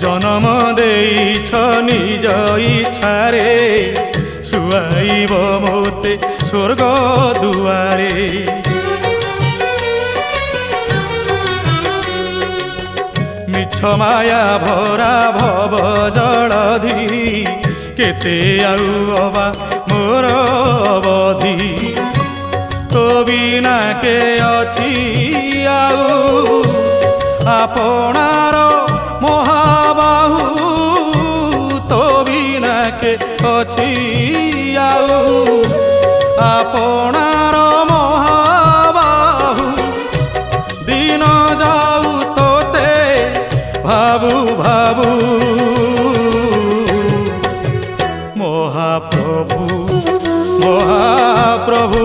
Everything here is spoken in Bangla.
জনম দেইছ নিজ ইচ্ছারে শুয়াইব মতে স্বর্গ দুয়ারে। মিছ মায়া ভরা ভব জলধি কেতে আউ অবা মোর অবধি। তো বিনা কে অছি আউ আপনার মহাবাহু। তো বিনা কে অছি আউ আপনার মহাবাহু। দিন যাউ তোতে ভাবু ভাবু মহাপ্রভু মহাপ্রভু